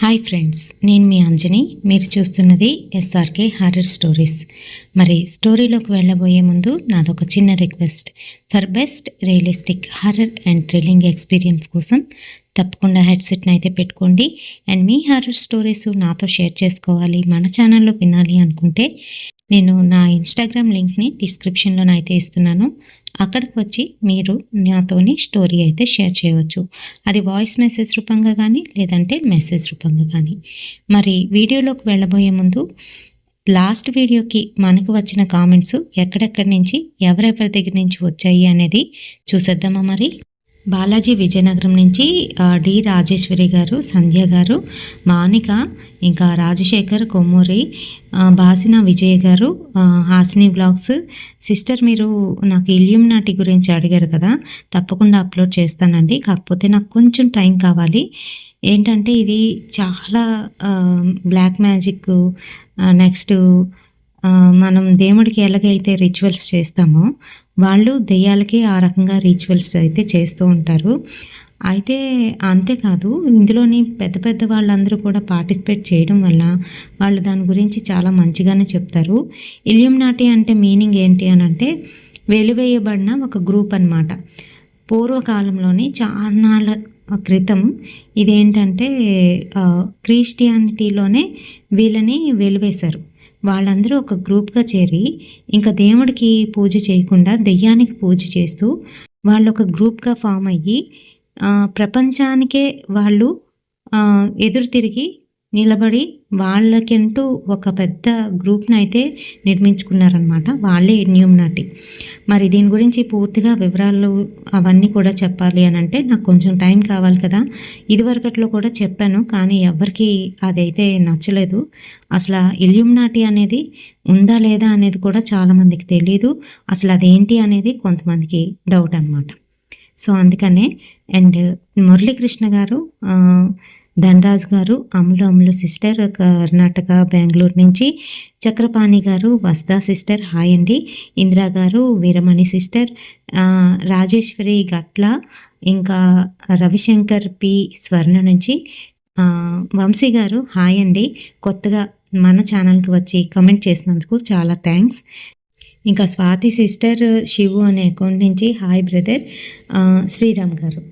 Hi friends, నేను మీ అంజని. మీరు చూస్తున్నది ఎస్ఆర్కే హారర్ స్టోరీస్. మరి స్టోరీలోకి వెళ్ళబోయే ముందు నాదొక చిన్న request. For best realistic horror and thrilling experience కోసం తప్పకుండా హెడ్సెట్ని అయితే పెట్టుకోండి. అండ్ మీ హారర్ స్టోరీస్ నాతో షేర్ చేసుకోవాలి, మన ఛానల్లో వినాలి అనుకుంటే నేను నా ఇన్స్టాగ్రామ్ లింక్ని డిస్క్రిప్షన్లో అయితే ఇస్తున్నాను. అక్కడికి వచ్చి మీరు నాతోని స్టోరీ అయితే షేర్ చేయవచ్చు. అది వాయిస్ మెసేజ్ రూపంగా కానీ లేదంటే మెసేజ్ రూపంగా కానీ. మరి వీడియోలోకి వెళ్ళబోయే ముందు లాస్ట్ వీడియోకి మనకు వచ్చిన కామెంట్స్ ఎక్కడెక్కడి నుంచి ఎవరెవరి దగ్గర నుంచి వచ్చాయి అనేది చూసేద్దామా. మరి బాలాజీ విజయనగరం నుంచి డి రాజేశ్వరి గారు, సంధ్య గారు, మానిక, ఇంకా రాజశేఖర్ కొమ్మూరి, బాసినా విజయ్ గారు, హాసిని బ్లాగ్స్. సిస్టర్, మీరు నాకు ఇల్యూమినాటి గురించి అడిగారు కదా, తప్పకుండా అప్లోడ్ చేస్తానండి. కాకపోతే నాకు కొంచెం టైం కావాలి. ఏంటంటే ఇది చాలా బ్లాక్ మ్యాజిక్, నెక్స్ట్ మనం దేవుడికి ఎలాగైతే రిచువల్స్ చేస్తామో వాళ్ళు దెయ్యాలకి ఆ రకంగా రిచువల్స్ అయితే చేస్తూ ఉంటారు. అయితే అంతేకాదు, ఇందులోని పెద్ద పెద్ద వాళ్ళందరూ కూడా పార్టిసిపేట్ చేయడం వల్ల వాళ్ళు దాని గురించి చాలా మంచిగానే చెప్తారు. ఇల్యూమినాటి అంటే మీనింగ్ ఏంటి అని అంటే వెలివేయబడిన ఒక గ్రూప్ అన్నమాట. పూర్వకాలంలోని చాలా క్రితం ఇదేంటంటే క్రిస్టియానిటీలోనే వీళ్ళని వెలివేశారు. వాళ్ళందరూ ఒక గ్రూప్గా చేరి ఇంకా దేవుడికి పూజ చేయకుండా దెయ్యానికి పూజ చేస్తూ వాళ్ళు ఒక గ్రూప్గా ఫామ్ అయ్యి ప్రపంచానికే వాళ్ళు ఎదురు తిరిగి నిలబడి వాళ్ళకంటూ ఒక పెద్ద గ్రూప్ని అయితే నిర్మించుకున్నారనమాట. వాళ్ళే ఇల్యూమినాటి. మరి దీని గురించి పూర్తిగా వివరాలు అవన్నీ కూడా చెప్పాలి అని అంటే నాకు కొంచెం టైం కావాలి కదా. ఇదివరకట్లో కూడా చెప్పాను, కానీ ఎవరికి అదైతే నచ్చలేదు. అసలు ఇల్యూమినాటి అనేది ఉందా లేదా అనేది కూడా చాలామందికి తెలియదు. అసలు అదేంటి అనేది కొంతమందికి డౌట్ అనమాట. సో అందుకనే. అండ్ మురళీకృష్ణ గారు, ధనరాజ్ గారు, అమ్ములు సిస్టర్ కర్ణాటక బెంగళూరు నుంచి, చక్రపాణి గారు, వస్దా సిస్టర్ హాయ్ అండి, ఇందిరా గారు, వీరమణి సిస్టర్, రాజేశ్వరి గట్ల, ఇంకా రవిశంకర్ పి స్వర్ణ నుంచి, వంశీ గారు హాయ్ అండి. కొత్తగా మన ఛానల్కి వచ్చి కమెంట్ చేసినందుకు చాలా థ్యాంక్స్. ఇంకా స్వాతి సిస్టర్ శివు అనే అకౌంట్ నుంచి హాయ్ బ్రదర్. శ్రీరామ్ గారు,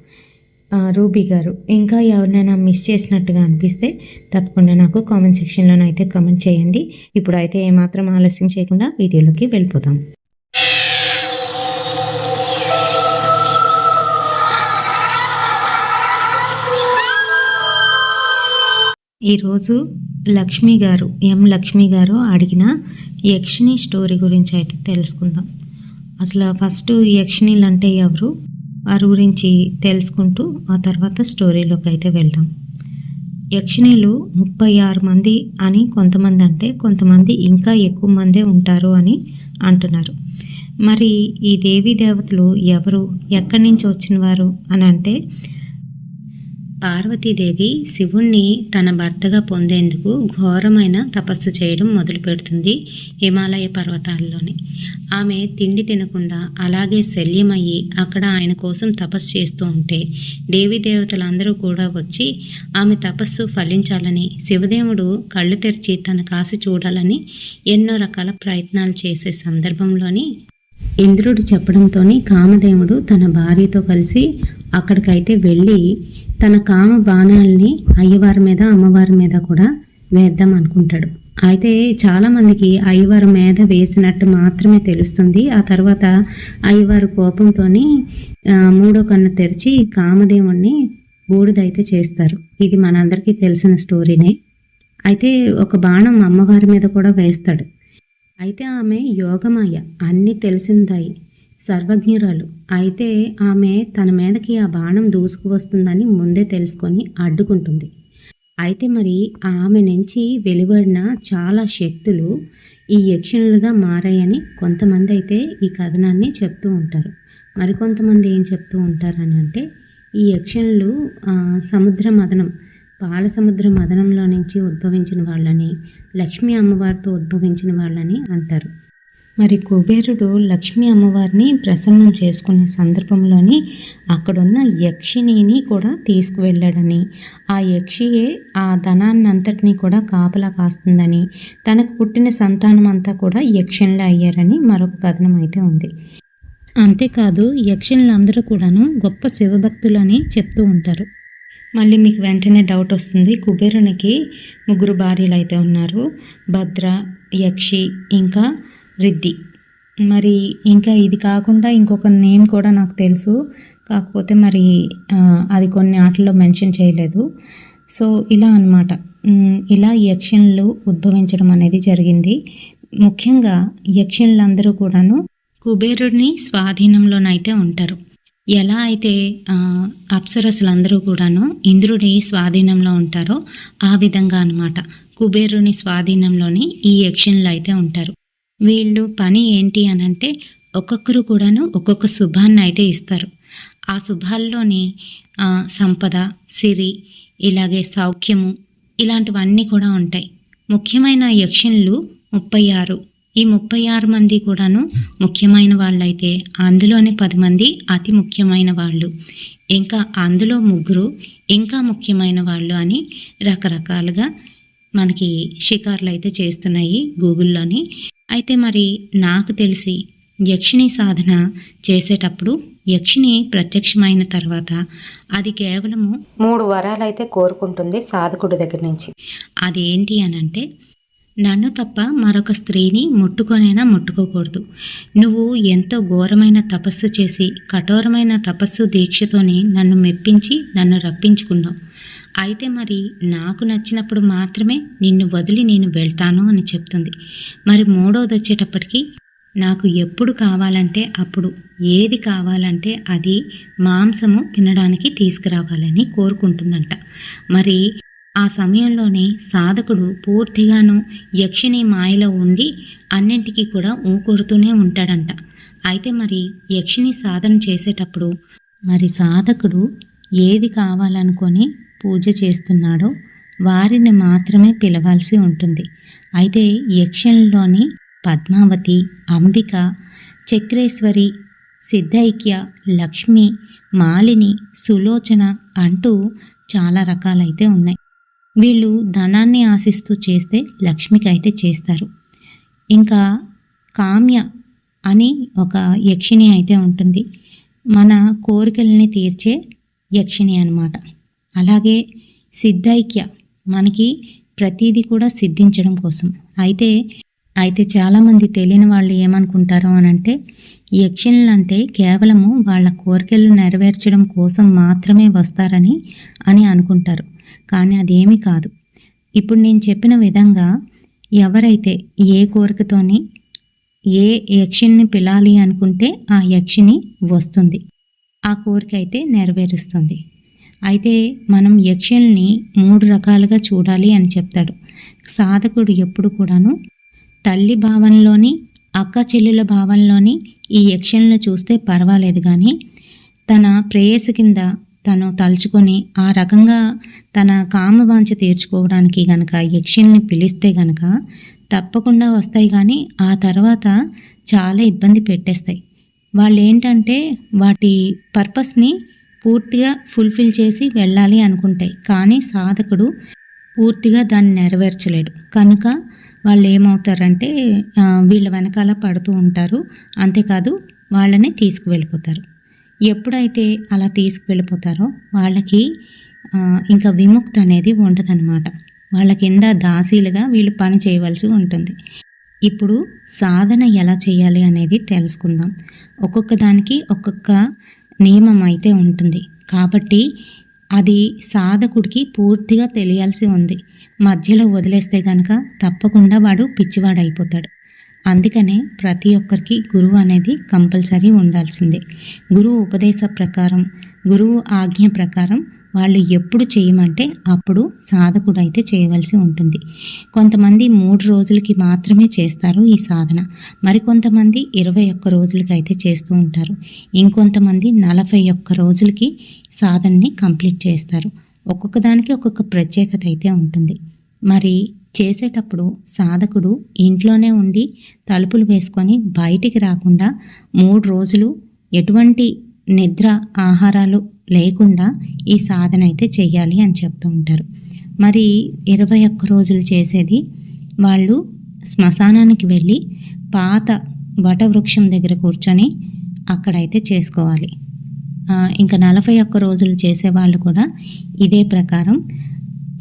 రూబీ గారు, ఇంకా ఎవరినైనా మిస్ చేసినట్టుగా అనిపిస్తే తప్పకుండా నాకు కామెంట్ సెక్షన్లో అయితే కామెంట్ చేయండి. ఇప్పుడు అయితే ఏమాత్రం ఆలస్యం చేయకుండా వీడియోలోకి వెళ్ళిపోతాం. ఈరోజు లక్ష్మి గారు, లక్ష్మి గారు అడిగిన యక్షిణి స్టోరీ గురించి అయితే తెలుసుకుందాం. అసలు ఫస్ట్ యక్షిణీలు అంటే ఎవరు, వారి గురించి తెలుసుకుంటూ ఆ తర్వాత స్టోరీలోకి అయితే వెళ్దాం. యక్షిణీలు 36 మంది అని కొంతమంది అంటే, కొంతమంది ఇంకా ఎక్కువ మందే ఉంటారు అని అంటున్నారు. మరి ఈ దేవీ దేవతలు ఎవరు, ఎక్కడి నుంచి వచ్చినవారు అని అంటే, పార్వతీదేవి శివుణ్ణి తన భర్తగా పొందేందుకు ఘోరమైన తపస్సు చేయడం మొదలు పెడుతుంది హిమాలయ పర్వతాల్లోని. ఆమె తిండి తినకుండా అలాగే శల్యమయ్యి అక్కడ ఆయన కోసం తపస్సు చేస్తూ ఉంటే దేవీ దేవతలందరూ కూడా వచ్చి ఆమె తపస్సు ఫలించాలని, శివదేవుడు కళ్ళు తెరిచి తన కాసి చూడాలని ఎన్నో రకాల ప్రయత్నాలు చేసే సందర్భంలోని ఇంద్రుడు చెప్పడంతో కామదేవుడు తన భార్యతో కలిసి అక్కడికైతే వెళ్ళి తన కామ బాణాలని అయ్యవారి మీద, అమ్మవారి మీద కూడా వేద్దాం అనుకుంటాడు. అయితే చాలామందికి అయ్యవారి మీద వేసినట్టు మాత్రమే తెలుస్తుంది. ఆ తర్వాత అయ్యవారి కోపంతో మూడో కన్ను తెరిచి కామదేవుణ్ణి బూడిదైతే చేస్తారు. ఇది మనందరికీ తెలిసిన స్టోరీనే. అయితే ఒక బాణం అమ్మవారి మీద కూడా వేస్తాడు. అయితే ఆమె యోగమాయ, అన్నీ తెలిసిందాయి, సర్వజ్ఞురాలు. అయితే ఆమె తన మీదకి ఆ బాణం దూసుకువస్తుందని ముందే తెలుసుకొని అడ్డుకుంటుంది. అయితే మరి ఆమె నుంచి వెలువడిన చాలా శక్తులు ఈ యక్షిణులుగా మారాయని కొంతమంది అయితే ఈ కథనాన్ని చెప్తూ ఉంటారు. మరికొంతమంది ఏం చెప్తూ ఉంటారని అంటే, ఈ యక్షిణులు సముద్ర మదనం, పాల సముద్ర మదనంలో నుంచి ఉద్భవించిన వాళ్ళని, లక్ష్మీ అమ్మవారితో ఉద్భవించిన వాళ్ళని అంటారు. మరి కుబేరుడు లక్ష్మీ అమ్మవారిని ప్రసన్నం చేసుకునే సందర్భంలోని అక్కడున్న యక్షిణిని కూడా తీసుకువెళ్ళాడని, ఆ యక్షియే ఆ ధనాన్ని అంతటినీ కూడా కాపలా కాస్తుందని, తనకు పుట్టిన సంతానం అంతా కూడా యక్షిణులే అయ్యారని మరొక కథనం అయితే ఉంది. అంతేకాదు యక్షిణులందరూ కూడాను గొప్ప శివభక్తులు అని చెప్తూ ఉంటారు. మళ్ళీ మీకు వెంటనే డౌట్ వస్తుంది, కుబేరునికి 3 భార్యలు అయితే ఉన్నారు, భద్ర, యక్షి, ఇంకా రిద్ది. మరి ఇంకా ఇది కాకుండా ఇంకొక నేమ్ కూడా నాకు తెలుసు, కాకపోతే మరి అది కొన్ని ఆటల్లో మెన్షన్ చేయలేదు. సో ఇలా అన్నమాట. ఇలా యక్షిణులు ఉద్భవించడం అనేది జరిగింది. ముఖ్యంగా యక్షిణులందరూ కూడాను కుబేరుడిని స్వాధీనంలోనైతే ఉంటారు. ఎలా అయితే అప్సరసులందరూ కూడాను ఇంద్రుడి స్వాధీనంలో ఉంటారో ఆ విధంగా అన్నమాట కుబేరుని స్వాధీనంలోని ఈ యక్షిణులు అయితే ఉంటారు. వీళ్ళు పని ఏంటి అనంటే ఒక్కొక్కరు కూడాను ఒక్కొక్క శుభాన్ని అయితే ఇస్తారు. ఆ శుభాల్లోని సంపద, సిరి, ఇలాగే సౌఖ్యము ఇలాంటివన్నీ కూడా ఉంటాయి. ముఖ్యమైన యక్షిణులు 36. ఈ 36 మంది కూడాను ముఖ్యమైన వాళ్ళైతే అందులోనే 10 మంది అతి ముఖ్యమైన వాళ్ళు, ఇంకా అందులో 3 ఇంకా ముఖ్యమైన వాళ్ళు అని రకరకాలుగా మనకి షికార్లు అయితే చేస్తున్నాయి గూగుల్లోని. అయితే మరి నాకు తెలిసి యక్షిణి సాధన చేసేటప్పుడు యక్షిణి ప్రత్యక్షమైన తర్వాత అది కేవలము 3 వరాలు అయితే కోరుకుంటుంది సాధకుడి దగ్గర నుంచి. అదేంటి అనంటే, నన్ను తప్ప మరొక స్త్రీని ముట్టుకొనైనా ముట్టుకోకూడదు. నువ్వు ఎంతో ఘోరమైన తపస్సు చేసి కఠోరమైన తపస్సు దీక్షతోని నన్ను మెప్పించి నన్ను రప్పించుకున్నావు. అయితే మరి నాకు నచ్చినప్పుడు మాత్రమే నిన్ను వదిలి నేను వెళ్తాను అని చెప్తుంది. మరి 3వది వచ్చేటప్పటికి నాకు ఎప్పుడు కావాలంటే అప్పుడు, ఏది కావాలంటే అది మాంసము తినడానికి తీసుకురావాలని కోరుకుంటుందంట. మరి ఆ సమయంలోనే సాధకుడు పూర్తిగాను యక్షిణి మాయలో ఉండి అన్నింటికీ కూడా ఊకొడుతూనే ఉంటాడంట. అయితే మరి యక్షిణి సాధన చేసేటప్పుడు మరి సాధకుడు ఏది కావాలనుకొని పూజ చేస్తున్నాడో వారిని మాత్రమే పిలవాల్సి ఉంటుంది. అయితే యక్షిణిలోని పద్మావతి, అంబిక, చక్రేశ్వరి, సిద్ధైక్య, లక్ష్మి, మాలిని, సులోచన అంటూ చాలా రకాలైతే ఉన్నాయి. వీళ్ళు ధనాన్ని ఆశిస్తూ చేస్తే లక్ష్మికి అయితే చేస్తారు. ఇంకా కామ్య అని ఒక యక్షిణి అయితే ఉంటుంది, మన కోరికల్ని తీర్చే యక్షిణి అన్నమాట. అలాగే సిద్ధైక్య మనకి ప్రతీది కూడా సిద్ధించడం కోసం. అయితే చాలామంది తెలియని వాళ్ళు ఏమనుకుంటారు అనంటే, యక్షిణులు అంటే కేవలము వాళ్ళ కోరికలు నెరవేర్చడం కోసం మాత్రమే వస్తారని అనుకుంటారు. కానీ అదేమీ కాదు. ఇప్పుడు నేను చెప్పిన విధంగా ఎవరైతే ఏ కోరికతోని ఏ యక్షిణిని పిలాలి అనుకుంటే ఆ యక్షిణి వస్తుంది, ఆ కోరిక అయితే నెరవేరుస్తుంది. అయితే మనం యక్షిణిని 3 రకాలుగా చూడాలి అని చెప్తాడు సాధకుడు. ఎప్పుడు కూడాను తల్లి భావంలోని, అక్క చెల్లెల భావంలోని ఈ యక్షిణిని చూస్తే పర్వాలేదు, కానీ తన ప్రేయసి కింద తను తలుచుకొని ఆ రకంగా తన కామవాంఛ తీర్చుకోవడానికి గనక యక్షిణిని పిలిస్తే గనక తప్పకుండా వస్తాయి, కానీ ఆ తర్వాత చాలా ఇబ్బంది పెట్టేస్తాయి. వాళ్ళు ఏంటంటే వాటి పర్పస్ని పూర్తిగా ఫుల్ఫిల్ చేసి వెళ్ళాలి అనుకుంటాయి, కానీ సాధకుడు పూర్తిగా దాన్ని నెరవేర్చలేడు. కనుక వాళ్ళు ఏమవుతారంటే వీళ్ళ వెనకాల పడుతూ ఉంటారు. అంతేకాదు వాళ్ళని తీసుకువెళ్ళిపోతారు. ఎప్పుడైతే అలా తీసుకువెళ్ళిపోతారో వాళ్ళకి ఇంకా విముక్తి అనేది ఉండదన్నమాట. వాళ్ళ కింద దాసీలుగా వీళ్ళు పని చేయవలసి ఉంటుంది. ఇప్పుడు సాధన ఎలా చేయాలి అనేది తెలుసుకుందాం. ఒక్కొక్క దానికి ఒక్కొక్క నియమం అయితే ఉంటుంది, కాబట్టి అది సాధకుడికి పూర్తిగా తెలియాల్సి ఉంది. మధ్యలో వదిలేస్తే కనుక తప్పకుండా వాడు పిచ్చివాడైపోతాడు. అందుకనే ప్రతి ఒక్కరికి గురువు అనేది కంపల్సరీ ఉండాల్సిందే. గురువు ఉపదేశ ప్రకారం, గురువు ఆజ్ఞ ప్రకారం వాళ్ళు ఎప్పుడు చేయమంటే అప్పుడు సాధకుడు అయితే చేయవలసి ఉంటుంది. కొంతమంది 3 రోజులకి మాత్రమే చేస్తారు ఈ సాధన, మరికొంతమంది 21 రోజులకి అయితే చేస్తూ ఉంటారు, ఇంకొంతమంది 41 రోజులకి సాధనని కంప్లీట్ చేస్తారు. ఒక్కొక్క దానికి ఒక్కొక్క ప్రత్యేకత అయితే ఉంటుంది. మరి చేసేటప్పుడు సాధకుడు ఇంట్లోనే ఉండి తలుపులు వేసుకొని బయటికి రాకుండా 3 రోజులు ఎటువంటి నిద్ర ఆహారాలు లేకుండా ఈ సాధన అయితే చెయ్యాలి అని చెప్తూ ఉంటారు. మరి 21 రోజులు చేసేది వాళ్ళు శ్మశానానికి వెళ్ళి పాత వటవృక్షం దగ్గర కూర్చొని అక్కడైతే చేసుకోవాలి. ఇంకా 41 రోజులు చేసేవాళ్ళు కూడా ఇదే ప్రకారం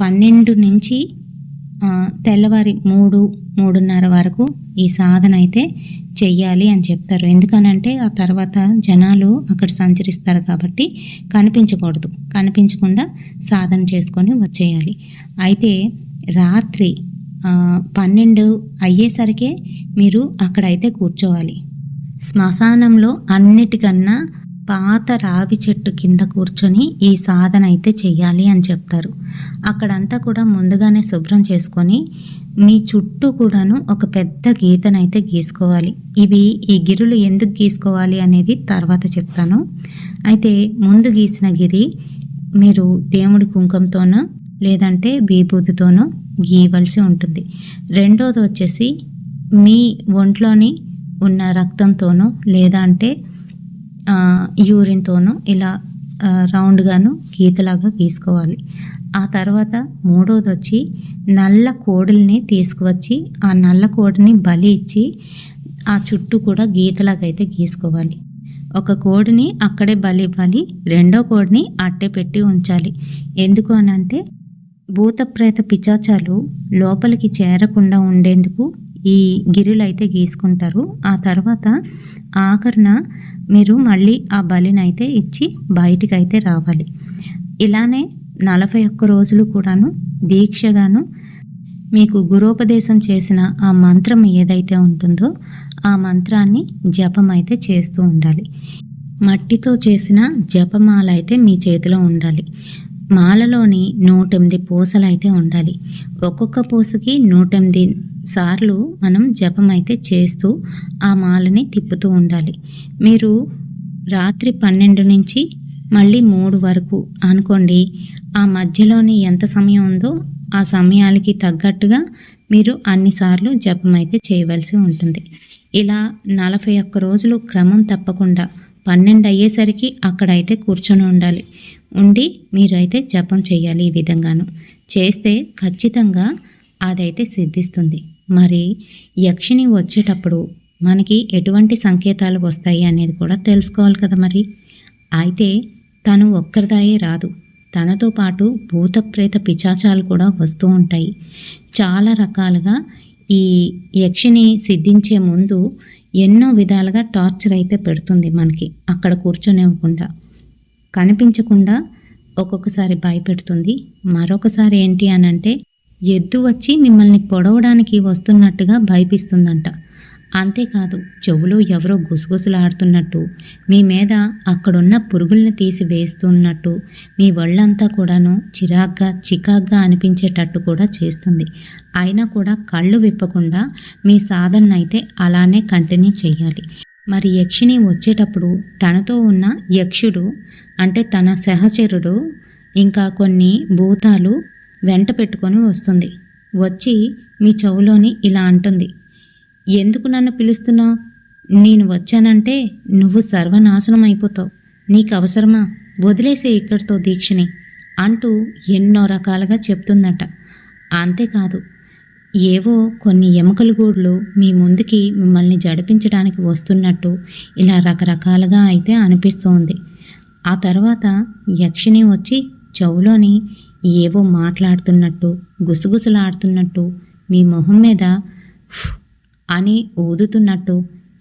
12 నుంచి తెల్లవారి 3-3:30 వరకు ఈ సాధన అయితే చెయ్యాలి అని చెప్తారు. ఎందుకనంటే ఆ తర్వాత జనాలు అక్కడ సంచరిస్తారు కాబట్టి కనిపించకుండా సాధన చేసుకొని వచ్చేయాలి. అయితే రాత్రి 12 అయ్యేసరికే మీరు అక్కడైతే కూర్చోవాలి. శ్మశానంలో అన్నిటికన్నా పాత రావి చెట్టు కింద కూర్చొని ఈ సాధన అయితే చెయ్యాలి అని చెప్తారు. అక్కడంతా కూడా ముందుగానే శుభ్రం చేసుకొని మీ చుట్టూ కూడాను ఒక పెద్ద గీతనైతే గీసుకోవాలి. ఈ గిరులు ఎందుకు గీసుకోవాలి అనేది తర్వాత చెప్తాను. అయితే ముందు గీసిన గిరి మీరు దేవుడి కుంకుమతోనో లేదంటే విభూతితోనో గీయవలసి ఉంటుంది. రెండోది వచ్చేసి మీ ఒంట్లోని ఉన్న రక్తంతోనో లేదా అంటే యూరిన్తోనో ఇలా రౌండ్గాను గీతలాగా గీసుకోవాలి. ఆ తర్వాత మూడోది వచ్చి నల్ల కోడుల్ని తీసుకువచ్చి ఆ నల్ల కోడిని బలి ఇచ్చి ఆ చుట్టూ కూడా గీతలాగా అయితే గీసుకోవాలి. ఒక కోడిని అక్కడే బలి ఇవ్వాలి, రెండో కోడిని అట్టే పెట్టి ఉంచాలి. ఎందుకు అనంటే భూత ప్రేత పిశాచాలు లోపలికి చేరకుండా ఉండేందుకు ఈ గిరులు అయితే గీసుకుంటారు. ఆ తర్వాత ఆఖరణ మీరు మళ్ళీ ఆ బలినైతే ఇచ్చి బయటికి అయితే రావాలి. ఇలానే 41 రోజులు కూడాను దీక్షగాను మీకు గురోపదేశం చేసిన ఆ మంత్రం ఏదైతే ఉంటుందో ఆ మంత్రాన్ని జపం అయితే చేస్తూ ఉండాలి. మట్టితో చేసిన జపమాల అయితే మీ చేతిలో ఉండాలి. మాలలోని 108 పూసలు అయితే ఉండాలి. ఒక్కొక్క పూసకి 108 సార్లు మనం జపం అయితే చేస్తూ ఆ మాలని తిప్పుతూ ఉండాలి. మీరు రాత్రి 12 నుంచి మళ్ళీ 3 వరకు అనుకోండి. ఆ మధ్యలోని ఎంత సమయం ఉందో ఆ సమయాలకి తగ్గట్టుగా మీరు అన్నిసార్లు జపం అయితే చేయవలసి ఉంటుంది. ఇలా 41 రోజులు క్రమం తప్పకుండా 12 అయ్యేసరికి అక్కడైతే కూర్చొని ఉండి మీరైతే జపం చేయాలి. ఈ విధంగాను చేస్తే ఖచ్చితంగా అదైతే సిద్ధిస్తుంది. మరి యక్షిని వచ్చేటప్పుడు మనకి ఎటువంటి సంకేతాలు వస్తాయి అనేది కూడా తెలుసుకోవాలి కదా. మరి అయితే తను ఒక్కరిదాయే రాదు, తనతో పాటు భూత ప్రేత పిశాచాలు కూడా వస్తూ ఉంటాయి. చాలా రకాలుగా ఈ యక్షిని సిద్ధించే ముందు ఎన్నో విధాలుగా టార్చర్ అయితే పెడుతుంది మనకి. అక్కడ కూర్చొనివ్వకుండా, కనిపించకుండా ఒక్కొక్కసారి భయపెడుతుంది. మరొకసారి ఏంటి అనంటే ఎద్దు వచ్చి మిమ్మల్ని పొడవడానికి వస్తున్నట్టుగా భయపిస్తుందంట. అంతేకాదు చెవులో ఎవరో గుసగుసలాడుతున్నట్టు, మీ మీద అక్కడున్న పురుగుల్ని తీసి వేస్తున్నట్టు, మీ ఒళ్ళంతా కూడాను చికాగ్గా అనిపించేటట్టు కూడా చేస్తుంది. అయినా కూడా కళ్ళు విప్పకుండా మీ సాధన అయితే అలానే కంటిన్యూ చేయాలి. మరి యక్షిని వచ్చేటప్పుడు తనతో ఉన్న యక్షుడు అంటే తన సహచరుడు ఇంకా కొన్ని భూతాలు వెంట పెట్టుకొని వస్తుంది. వచ్చి మీ చెవులోని ఇలా అంటుంది, ఎందుకు నన్ను పిలుస్తున్నావు? నేను వచ్చానంటే నువ్వు సర్వనాశనం అయిపోతావు, నీకు అవసరమా? వదిలేసే ఇక్కడితో దీక్షని అంటూ ఎన్నో రకాలుగా చెప్తుందట. అంతేకాదు ఏవో కొన్ని ఎముకల గూడులు మీ ముందుకి మిమ్మల్ని జడిపించడానికి వస్తున్నట్టు ఇలా రకరకాలుగా అయితే అనిపిస్తోంది. ఆ తర్వాత యక్షిని వచ్చి చెవులోని ఏవో మాట్లాడుతున్నట్టు, గుసగుసలాడుతున్నట్టు, మీ మొహం మీద అని ఊదుతున్నట్టు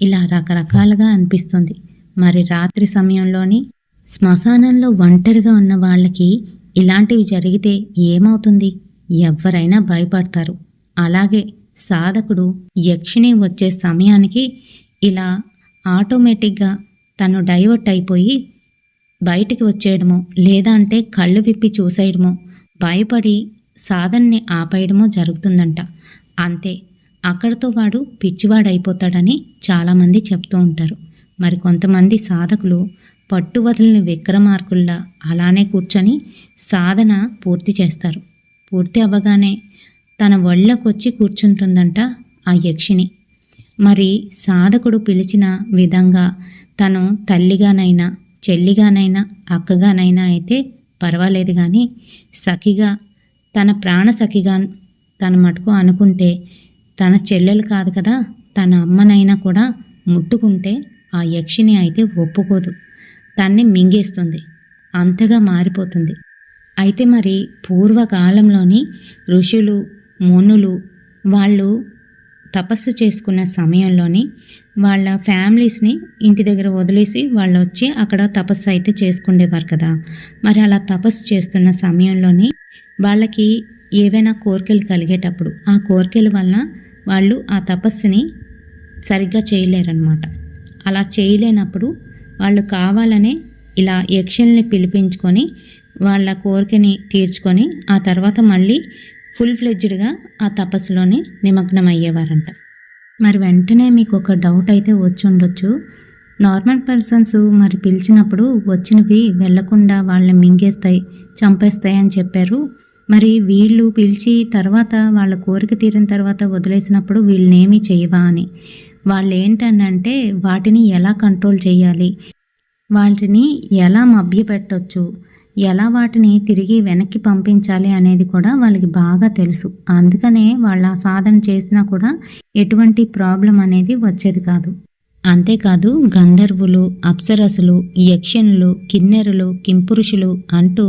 ఇలా రకరకాలుగా అనిపిస్తుంది. మరి రాత్రి సమయంలోని శ్మశానంలో ఒంటరిగా ఉన్న వాళ్ళకి ఇలాంటివి జరిగితే ఏమవుతుంది? ఎవరైనా భయపడతారు. అలాగే సాధకుడు యక్షిని వచ్చే సమయానికి ఇలా ఆటోమేటిక్గా తను డైవర్ట్ అయిపోయి బయటికి వచ్చేయడమో లేదా అంటే కళ్ళు విప్పి చూసేయడమో, భయపడి సాధనని ఆపేయడమో జరుగుతుందంట. అంతే, అక్కడితో వాడు పిచ్చివాడైపోతాడని చాలామంది చెప్తూ ఉంటారు. మరి కొంతమంది సాధకులు పట్టువదలని విక్రమార్కుల్లా అలానే కూర్చొని సాధన పూర్తి చేస్తారు. పూర్తి అవ్వగానే తన ఒళ్ళకొచ్చి కూర్చుంటుందంట ఆ యక్షిని. మరి సాధకుడు పిలిచిన విధంగా తను తల్లిగానైనా, చెల్లిగానైనా, అక్కగానైనా అయితే పర్వాలేదు, కానీ సఖిగా, తన ప్రాణ సఖిగా తన మటుకు అనుకుంటే, తన చెల్లెలు కాదు కదా, తన అమ్మనైనా కూడా ముట్టుకుంటే ఆ యక్షిని అయితే ఒప్పుకోదు, తన్ని మింగేస్తుంది, అంతగా మారిపోతుంది. అయితే మరి పూర్వకాలంలోని ఋషులు, మునులు వాళ్ళు తపస్సు చేసుకున్న సమయంలోని వాళ్ళ ఫ్యామిలీస్ని ఇంటి దగ్గర వదిలేసి వాళ్ళు వచ్చి అక్కడ తపస్సు అయితే చేసుకునేవారు కదా. మరి అలా తపస్సు చేస్తున్న సమయంలోని వాళ్ళకి ఏవైనా కోరికలు కలిగేటప్పుడు ఆ కోరికల వలన వాళ్ళు ఆ తపస్సుని సరిగ్గా చేయలేరన్నమాట. అలా చేయలేనప్పుడు వాళ్ళు కావాలనే ఇలా యక్షుల్ని పిలిపించుకొని వాళ్ళ కోరికని తీర్చుకొని ఆ తర్వాత మళ్ళీ ఫుల్ ఫ్లెడ్జ్డ్గా ఆ తపస్సులోనే నిమగ్నం అయ్యేవారంట. మరి వెంటనే మీకు ఒక డౌట్ అయితే వచ్చి ఉండొచ్చు, నార్మల్ పర్సన్స్ మరి పిలిచినప్పుడు వచ్చినవి వెళ్లకుండా వాళ్ళని మింగేస్తాయి, చంపేస్తాయి అని చెప్పారు. మరి వీళ్ళు పిలిచి తర్వాత వాళ్ళ కోరిక తీరిన తర్వాత వదిలేసినప్పుడు వీళ్ళనేమీ చేయవా అని. వాళ్ళు ఏంటంటే వాటిని ఎలా కంట్రోల్ చేయాలి, వాటిని ఎలా మభ్యపెట్టొచ్చు, ఎలా వాటిని తిరిగి వెనక్కి పంపించాలి అనేది కూడా వాళ్ళకి బాగా తెలుసు. అందుకనే వాళ్ళ సాధన చేసినా కూడా ఎటువంటి ప్రాబ్లం అనేది వచ్చేది కాదు. అంతేకాదు గంధర్వులు, అప్సరసులు, యక్షనులు, కిన్నెరులు, కింపురుషులు అంటూ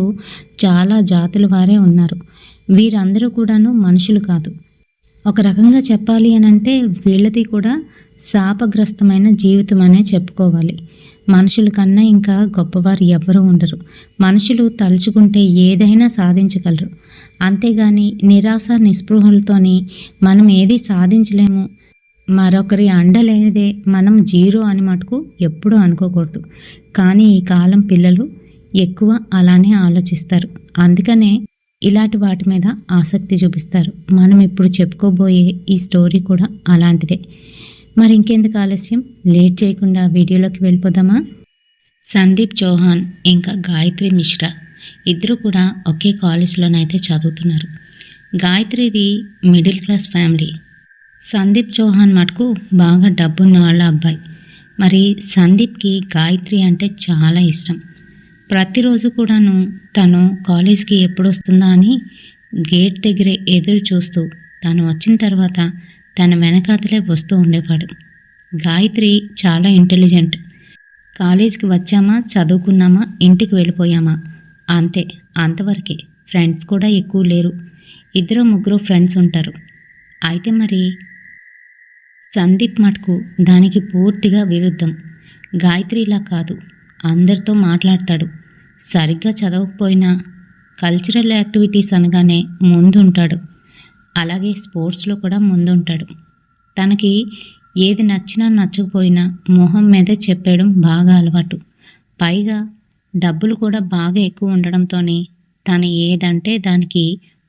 చాలా జాతుల వారే ఉన్నారు. వీరందరూ కూడాను మనుషులు కాదు. ఒక రకంగా చెప్పాలి అనంటే వీళ్ళది కూడా శాపగ్రస్తమైన జీవితం అనే చెప్పుకోవాలి. మనుషుల కన్నా ఇంకా గొప్పవారు ఎవ్వరూ ఉండరు. మనుషులు తలుచుకుంటే ఏదైనా సాధించగలరు. అంతేగాని నిరాశ నిస్పృహలతోని మనం ఏది సాధించలేము, మరొకరి అండలేనిదే మనం జీరో అని మటుకు ఎప్పుడూ అనుకోకూడదు. కానీ ఈ కాలం పిల్లలు ఎక్కువ అలానే ఆలోచిస్తారు. అందుకనే ఇలాంటి వాటి మీద ఆసక్తి చూపిస్తారు. మనం ఇప్పుడు చెప్పుకోబోయే ఈ స్టోరీ కూడా అలాంటిదే. మరి ఇంకెందుకు ఆలస్యం, లేట్ చేయకుండా వీడియోలోకి వెళ్ళిపోదామా. సందీప్ చౌహాన్ ఇంకా గాయత్రి మిశ్రా ఇద్దరు కూడా ఒకే కాలేజ్లోనైతే చదువుతున్నారు. గాయత్రిది middle class family. Sandeep Chauhan మటుకు బాగా డబ్బున్న వాళ్ళ అబ్బాయి. మరి సందీప్కి గాయత్రి అంటే చాలా ఇష్టం. ప్రతిరోజు కూడాను తను కాలేజ్కి ఎప్పుడు వస్తుందా అని గేట్ దగ్గరే ఎదురు చూస్తూ తను వచ్చిన తర్వాత తన వెనకాతలే వస్తూ ఉండేవాడు. గాయత్రి చాలా ఇంటెలిజెంట్. కాలేజ్కి వచ్చామా, చదువుకున్నామా, ఇంటికి వెళ్ళిపోయామా అంతే, అంతవరకే. ఫ్రెండ్స్ కూడా ఎక్కువ లేరు, 2-3 ఫ్రెండ్స్ ఉంటారు. అయితే మరి సందీప్ మటుకు దానికి పూర్తిగా విరుద్ధం. గాయత్రిలా కాదు, అందరితో మాట్లాడతాడు. సరిగ్గా చదవకపోయినా కల్చరల్ యాక్టివిటీస్ అనగానే ముందుంటాడు. అలాగే స్పోర్ట్స్లో కూడా ముందుంటాడు. తనకి ఏది నచ్చినా నచ్చకపోయినా మొహం మీదే చెప్పేయడం బాగా అలవాటు. పైగా డబ్బులు కూడా బాగా ఎక్కువ ఉండడంతో తను ఏదంటే దానికి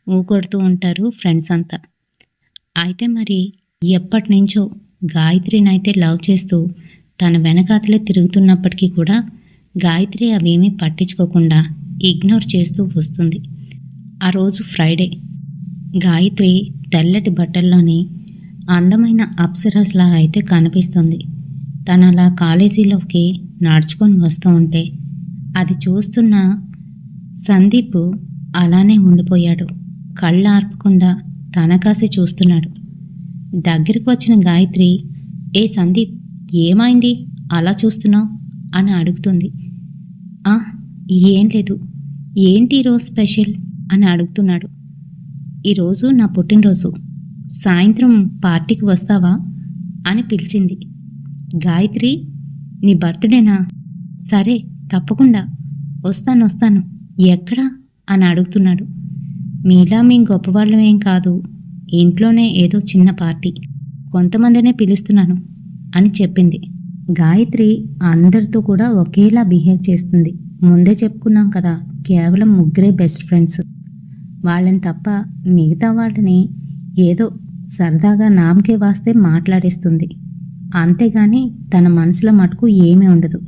ఊకొడుతూ ఉంటారు ఫ్రెండ్స్ అంతా. అయితే మరి ఎప్పటి నుంచో గాయత్రినైతే లవ్ చేస్తూ తన వెనకాతలే తిరుగుతున్నప్పటికీ కూడా గాయత్రి అవేమీ పట్టించుకోకుండా ఇగ్నోర్ చేస్తూ వస్తుంది. ఆ రోజు ఫ్రైడే. గాయత్రి తెల్లటి బట్టల్లోని అందమైన అప్సరస్లా అయితే కనిపిస్తుంది. తను అలా కాలేజీలోకి నడుచుకొని వస్తూ ఉంటే అది చూస్తున్న సందీప్ అలానే ఉండిపోయాడు. కళ్ళు ఆర్పకుండా తనకాసి చూస్తున్నాడు. దగ్గరికి వచ్చిన గాయత్రి, ఏ సందీప్, ఏమైంది అలా చూస్తున్నావు అని అడుగుతుంది. ఏం లేదు, ఏంటి ఈరోజు స్పెషల్ అని అడుగుతున్నాడు. ఈరోజు నా పుట్టినరోజు, సాయంత్రం పార్టీకి వస్తావా అని పిలిచింది. గాయత్రి, నీ బర్త్డేనా? సరే తప్పకుండా వస్తాను. ఎక్కడా అని అడుగుతున్నాడు. మీలా మేం గొప్పవాళ్ళమేం కాదు, ఇంట్లోనే ఏదో చిన్న పార్టీ, కొంతమందినే పిలుస్తున్నాను అని చెప్పింది. గాయత్రి అందరితో కూడా ఒకేలా బిహేవ్ చేస్తుంది. ముందే చెప్పుకున్నాం కదా, కేవలం 3 బెస్ట్ ఫ్రెండ్స్. వాళ్ళని తప్ప మిగతా వాళ్ళని ఏదో సరదాగా నామకే వాస్తే మాట్లాడేస్తుంది. అంతేగాని తన మనసులో మటుకు ఏమీ ఉండదు.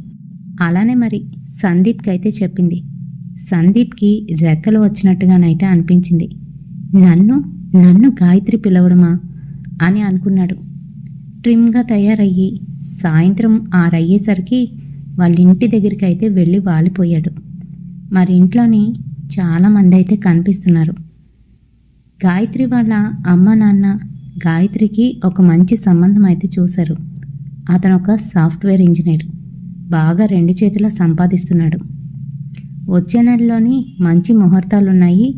అలానే మరి సందీప్కి అయితే చెప్పింది. సందీప్కి రెక్కలు వచ్చినట్టుగానైతే అనిపించింది. నన్ను నన్ను గాయత్రి పిలవడమా అని అనుకున్నాడు. ట్రిమ్గా తయారయ్యి సాయంత్రం 6 అయ్యేసరికి వాళ్ళ ఇంటి దగ్గరికి అయితే వెళ్ళి వాలిపోయాడు. మరి ఇంట్లోని చాలామంది అయితే కనిపిస్తున్నారు. గాయత్రి వాళ్ళ అమ్మ నాన్న గాయత్రికి ఒక మంచి సంబంధం అయితే చూశారు. అతను ఒక సాఫ్ట్వేర్ ఇంజనీర్, బాగా 2 చేతుల సంపాదిస్తున్నాడు. వచ్చే నెలలోని మంచి ముహూర్తాలున్నాయి,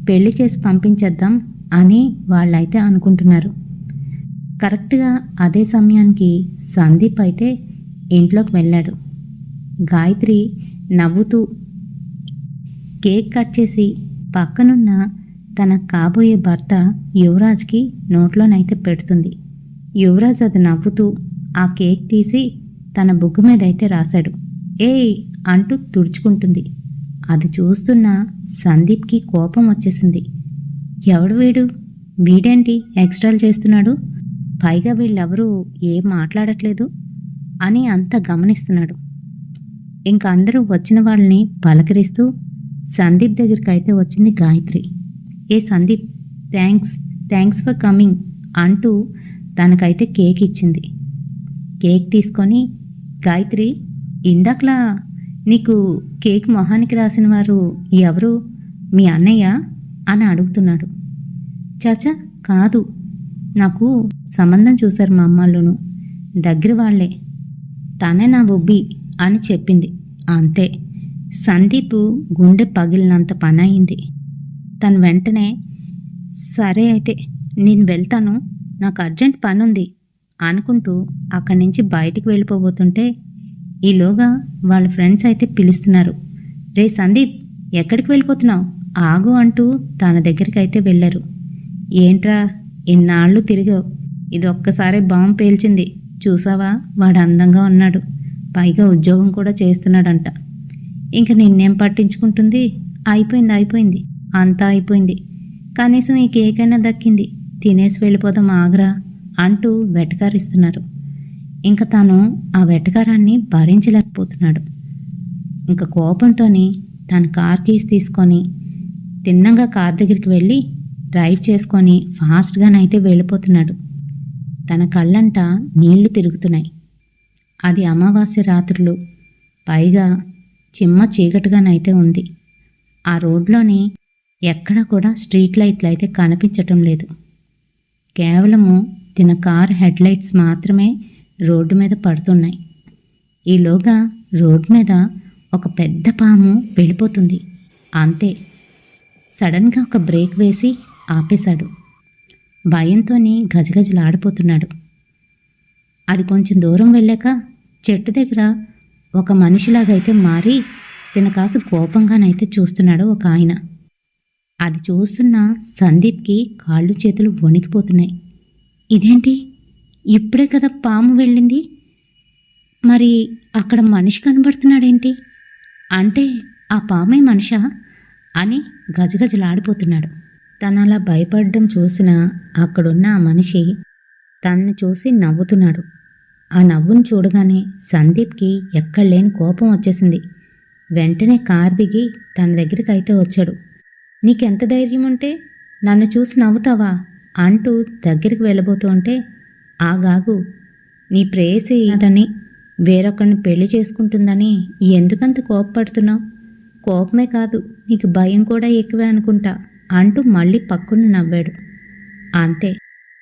పెళ్లి చేసి పంపించేద్దాం అని వాళ్ళైతే అనుకుంటున్నారు. కరెక్ట్గా అదే సమయానికి సందీప్ అయితే ఇంట్లోకి వెళ్ళాడు. గాయత్రి నవ్వుతూ కేక్ కట్ చేసి పక్కనున్న తన కాబోయే భర్త యువరాజ్కి నోట్లోనైతే పెడుతుంది. యువరాజ్ అది నవ్వుతూ ఆ కేక్ తీసి తన బుగ్గ మీద అయితే రాశాడు. ఏయ్ అంటూ తుడుచుకుంటుంది. అది చూస్తున్న సందీప్కి కోపం వచ్చేసింది. ఎవడు వీడేంటి ఎక్స్ట్రాలు చేస్తున్నాడు, పైగా వీళ్ళెవరూ ఏం మాట్లాడట్లేదు అని అంత గమనిస్తున్నాడు. ఇంకా అందరూ వచ్చిన వాళ్ళని పలకరిస్తూ సందీప్ దగ్గరికి అయితే వచ్చింది గాయత్రి. ఏ సందీప్, థ్యాంక్స్ ఫర్ కమింగ్ అంటూ తనకైతే కేక్ ఇచ్చింది. కేక్ తీసుకొని, గాయత్రి ఇందాకలా నీకు కేక్ మొహానికి రాసిన వారు ఎవరు, మీ అన్నయ్య అని అడుగుతున్నాడు. చాచా కాదు, నాకు సంబంధం చూశారు మా అమ్మాళ్ళును, దగ్గర వాళ్లే, తనే నా బొబ్బి అని చెప్పింది. అంతే. సందీప్ గుండె పగిలినంత పని అయింది. తను వెంటనే సరే అయితే నేను వెళ్తాను, నాకు అర్జెంట్ పని ఉంది అనుకుంటూ అక్కడి నుంచి బయటికి వెళ్ళిపోబోతుంటే ఈలోగా వాళ్ళ ఫ్రెండ్స్ అయితే పిలుస్తున్నారు. రే సందీప్, ఎక్కడికి వెళ్ళిపోతున్నావు, ఆగు అంటూ తన దగ్గరికి అయితే వెళ్ళారు. ఏంట్రా ఇన్నాళ్ళు తిరిగావు, ఇది ఒక్కసారి బాంబు పేల్చింది చూసావా, వాడు అందంగా ఉన్నాడు, పైగా ఉద్యోగం కూడా చేస్తున్నాడంట. ఇంక నిన్నేం పట్టించుకుంటుంది, అయిపోయింది అంతా అయిపోయింది, కనీసం ఈ కేక్ అయినా దక్కింది, తినేసి వెళ్ళిపోదాం ఆగ్రా అంటూ వెటకారిస్తున్నారు. ఇంకా తాను ఆ వెటకారాన్ని భరించలేకపోతున్నాడు. ఇంకా కోపంతోని తన కార్ కీస్ తీసుకొని తిన్నంగా కార్ దగ్గరికి వెళ్ళి డ్రైవ్ చేసుకొని ఫాస్ట్గానైతే వెళ్ళిపోతున్నాడు. తన కళ్ళంట నీళ్లు తిరుగుతున్నాయి. అది అమావాస్య రాత్రులు, పైగా చిమ్మ చీకటిగానైతే ఉంది. ఆ రోడ్లోని ఎక్కడా కూడా స్ట్రీట్ లైట్లు అయితే కనిపించటం లేదు. కేవలము తన కార్ హెడ్లైట్స్ మాత్రమే రోడ్డు మీద పడుతున్నాయి. ఈలోగా రోడ్డు మీద ఒక పెద్ద పాము వెళ్ళిపోతుంది. అంతే, సడన్గా ఒక బ్రేక్ వేసి ఆపేశాడు. భయంతోనే గజగజలాడిపోతున్నాడు. అది కొంచెం దూరం వెళ్ళాక చెట్టు దగ్గర ఒక మనిషిలాగైతే మారి తిన కాసు కోపంగానైతే చూస్తున్నాడు ఒక ఆయన. అది చూస్తున్న సందీప్కి కాళ్ళు చేతులు వణికిపోతున్నాయి. ఇదేంటి, ఇప్పుడే కదా పాము వెళ్ళింది, మరి అక్కడ మనిషి కనబడుతున్నాడేంటి, అంటే ఆ పామే మనిషా అని గజగజలాడిపోతున్నాడు. తను అలా భయపడడం చూసిన అక్కడున్న ఆ మనిషి తనని చూసి నవ్వుతున్నాడు. ఆ నవ్వును చూడగానే సందీప్కి ఎక్కడలేని కోపం వచ్చేసింది. వెంటనే కారు దిగి తన దగ్గరికి అయితే వచ్చాడు. నీకెంత ధైర్యం ఉంటే నన్ను చూసి నవ్వుతావా అంటూ దగ్గరికి వెళ్ళబోతూ ఉంటే, ఆగాగు, నీ ప్రేయసి అతన్ని వేరొకరిని పెళ్లి చేసుకుంటుందని ఎందుకంత కోపపడుతున్నావు, కోపమే కాదు నీకు భయం కూడా ఎక్కువే అనుకుంటా అంటూ మళ్ళీ పక్కున నవ్వాడు. అంతే,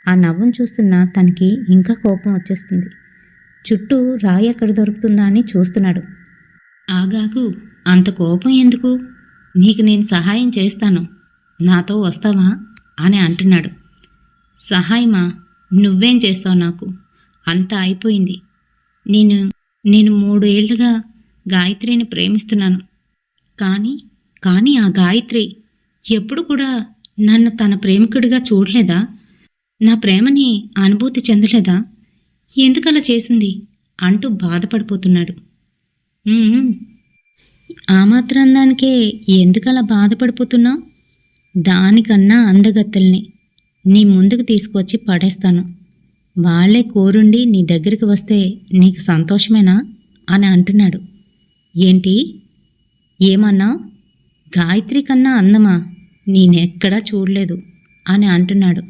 ఆ నవ్వును చూస్తున్న తనకి ఇంకా కోపం వచ్చేస్తుంది. చుట్టూ రాయి ఎక్కడ దొరుకుతుందా అని చూస్తున్నాడు. ఆగాగు, అంత కోపం ఎందుకు, నీకు నేను సహాయం చేస్తాను, నాతో వస్తావా అని అంటున్నాడు. సహాయమా, నువ్వేం చేస్తావు నాకు, అంతా అయిపోయింది. నేను 3 ఏళ్లుగా గాయత్రిని ప్రేమిస్తున్నాను, కానీ ఆ గాయత్రి ఎప్పుడు కూడా నన్ను తన ప్రేమికుడిగా చూడలేదా, నా ప్రేమని అనుభూతి చెందలేదా, ఎందుకలా చేసింది అంటూ బాధపడిపోతున్నాడు. ఆ మాత్రం దానికే ఎందుకలా బాధపడిపోతున్నావు, దానికన్నా అందగత్తెల్ని నీ ముందుకు తీసుకువచ్చి పడేస్తాను, వాళ్ళే కోరుండి నీ దగ్గరికి వస్తే నీకు సంతోషమేనా అని అంటున్నాడు. ఏంటి, ఏమన్నావు, గాయత్రి కన్నా అందమా, నేనెక్కడా చూడలేదు, అని అంటున్నాడు.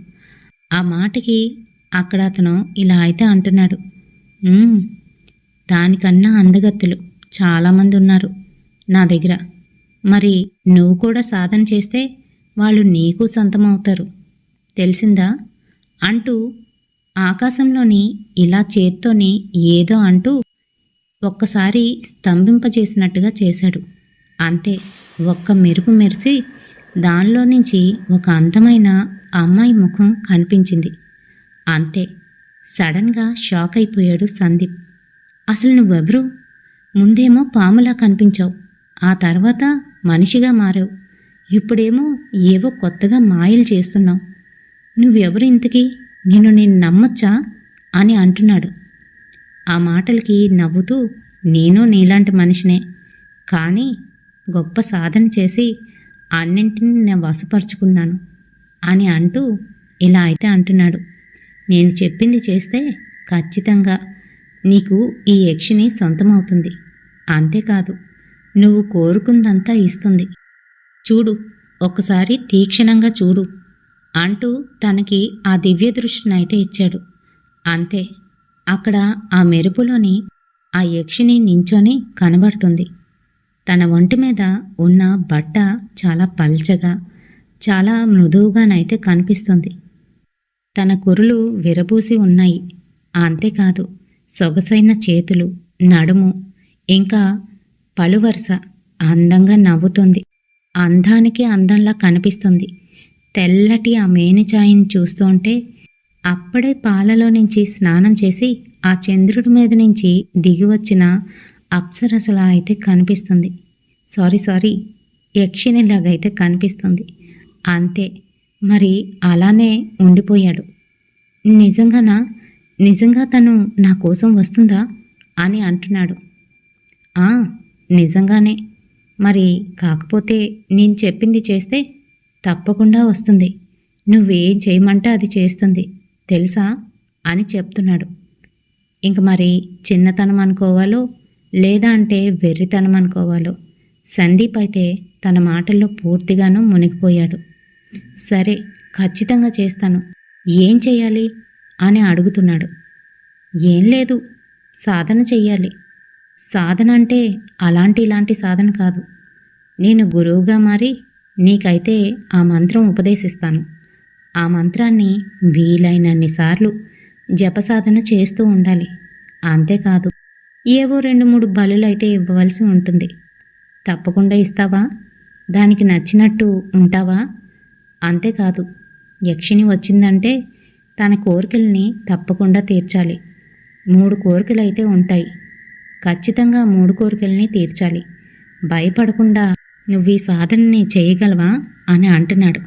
ఆ మాటకి అక్కడ అతను ఇలా అయితే అంటున్నాడు, "మ్మ్, దానికన్నా అందగత్తెలు చాలామంది ఉన్నారు నా దగ్గర. మరి నువ్వు కూడా సాధన చేస్తే వాళ్ళు నీకు సొంతమవుతారు, తెలిసిందా?" అంటూ ఆకాశంలోని ఇలా చేత్తోని ఏదో అంటూ ఒక్కసారి స్తంభింపజేసినట్టుగా చేశాడు. అంతే, ఒక్క మెరుపు మెరిసి దానిలో నుంచి ఒక అందమైన అమ్మాయి ముఖం కనిపించింది. అంతే, సడన్గా షాక్ అయిపోయాడు సందీప్. "అసలు నువ్వెవరు? ముందేమో పాములా కనిపించావు, ఆ తర్వాత మనిషిగా మారావు, ఇప్పుడేమో ఏవో కొత్తగా మాయలు చేస్తున్నావు. నువ్వెవరు ఇంతకీ? నేను నమ్మొచ్చా?" అని అంటున్నాడు. ఆ మాటలకి నవ్వుతూ, "నేను నీలాంటి మనిషినే, కానీ గొప్ప సాధన చేసి అన్నింటినీ నేను వశపరుచుకున్నాను" అని అంటూ ఇలా అయితే అంటున్నాడు. "నేను చెప్పింది చేస్తే ఖచ్చితంగా నీకు ఈ యక్షిని సొంతమవుతుంది. అంతేకాదు, నువ్వు కోరుకుందంతా ఇస్తుంది. చూడు, ఒక్కసారి తీక్షణంగా చూడు" అంటూ తనకి ఆ దివ్య దృష్టినైతే ఇచ్చాడు. అంతే, అక్కడ ఆ మెరుపులోని ఆ యక్షిని నించొని కనబడుతుంది. తన ఒంటి మీద ఉన్న బట్ట చాలా పల్చగా, చాలా మృదువుగానైతే కనిపిస్తుంది. తన కురులు విరబూసి ఉన్నాయి. అంతేకాదు, సొగసైన చేతులు, నడుము, ఇంకా పలువరుస అందంగా నవ్వుతుంది. అందానికి అందంలా కనిపిస్తుంది. తెల్లటి ఆ మేనిఛాయని చూస్తుంటే అప్పుడే పాలలో నుంచి స్నానం చేసి ఆ చంద్రుడి మీద నుంచి దిగివచ్చిన అప్సరసలా అయితే కనిపిస్తుంది. సారీ, యక్షినిలాగైతే కనిపిస్తుంది. అంతే, మరి అలానే ఉండిపోయాడు. నిజంగా తను నా కోసం వస్తుందా అని అంటున్నాడు. నిజంగానే. మరి కాకపోతే నేను చెప్పింది చేస్తే తప్పకుండా వస్తుంది. నువ్వేం చేయమంటే అది చేస్తుంది, తెలుసా అని చెప్తున్నాడు. ఇంక మరి చిన్నతనం అనుకోవాలో లేదా అంటే వెర్రితనం అనుకోవాలో సందీప్ అయితే తన మాటల్లో పూర్తిగాను మునిగిపోయాడు. "సరే, ఖచ్చితంగా చేస్తాను. ఏం చెయ్యాలి?" అని అడుగుతున్నాడు. "ఏం లేదు, సాధన చెయ్యాలి. సాధన అంటే ఇలాంటి సాధన కాదు. నేను గురువుగా మారి నీకైతే ఆ మంత్రం ఉపదేశిస్తాను. ఆ మంత్రాన్ని వీలైనన్ని సార్లు జపసాధన చేస్తూ ఉండాలి. అంతేకాదు, ఏవో 2-3 బలులు అయితే ఇవ్వవలసి ఉంటుంది. తప్పకుండా ఇస్తావా? దానికి నచ్చినట్టు ఉంటావా? అంతేకాదు, యక్షిని వచ్చిందంటే తన కోరికల్ని తప్పకుండా తీర్చాలి. 3 కోరికలైతే ఉంటాయి. ఖచ్చితంగా 3 కోరికల్ని తీర్చాలి. భయపడకుండా నువ్వు ఈ సాధనని చేయగలవా అని అంటున్నాడు.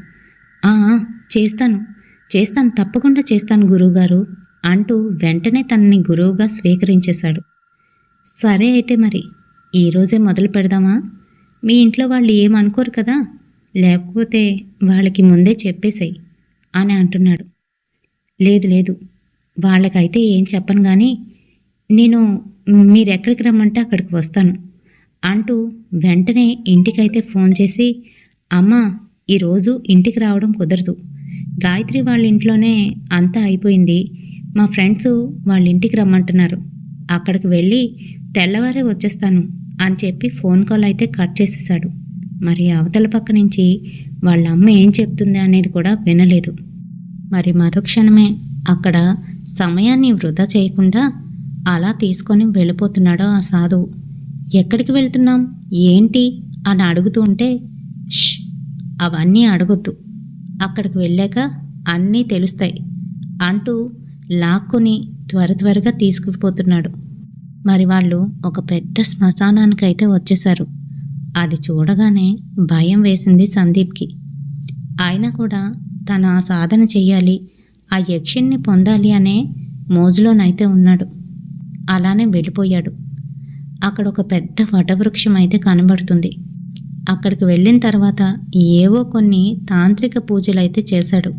చేస్తాను, తప్పకుండా చేస్తాను గురువుగారు" అంటూ వెంటనే తనని గురువుగా స్వీకరించేశాడు. "సరే అయితే మరి ఈరోజే మొదలు పెడదామా? మీ ఇంట్లో వాళ్ళు ఏమనుకోరు కదా? లేకపోతే వాళ్ళకి ముందే చెప్పేసేయ్" అని అంటున్నాడు. లేదు, వాళ్ళకైతే ఏం చెప్పను, కానీ నేను మీరెక్కడికి రమ్మంటే అక్కడికి వస్తాను" అంటూ వెంటనే ఇంటికైతే ఫోన్ చేసి, "అమ్మా, ఈరోజు ఇంటికి రావడం కుదరదు. గాయత్రి వాళ్ళ ఇంట్లోనే అంతా అయిపోయింది. మా ఫ్రెండ్స్ వాళ్ళ ఇంటికి రమ్మంటున్నారు. అక్కడికి వెళ్ళి తెల్లవారే వచ్చేస్తాను" అని చెప్పి ఫోన్ కాల్ అయితే కట్ చేసేశాడు. మరి అవతల పక్క నుంచి వాళ్ళ అమ్మ ఏం చెప్తుంది అనేది కూడా వినలేదు. మరి మరుక్షణమే అక్కడ సమయాన్ని వృధా చేయకుండా అలా తీసుకొని వెళ్ళిపోతున్నాడు ఆ సాధువు. "ఎక్కడికి వెళ్తున్నాం, ఏంటి" అని అడుగుతూ ఉంటే, "ష్, అవన్నీ అడగొద్దు, అక్కడికి వెళ్ళాక అన్నీ తెలుస్తాయి" అంటూ లాక్కొని త్వరగా తీసుకుపోతున్నాడు. మరి వాళ్ళు ఒక పెద్ద శ్మశానానికైతే వచ్చేశారు. అది చూడగానే భయం వేసింది సందీప్కి. అయినా కూడా తను ఆ సాధన చెయ్యాలి, ఆ యక్షిణ్ణి పొందాలి అనే మోజులోనైతే ఉన్నాడు. అలానే వెళ్ళిపోయాడు. అక్కడ ఒక పెద్ద వటవృక్షం అయితే కనబడుతుంది. అక్కడికి వెళ్ళిన తర్వాత ఏవో కొన్ని తాంత్రిక పూజలైతే చేశాడు.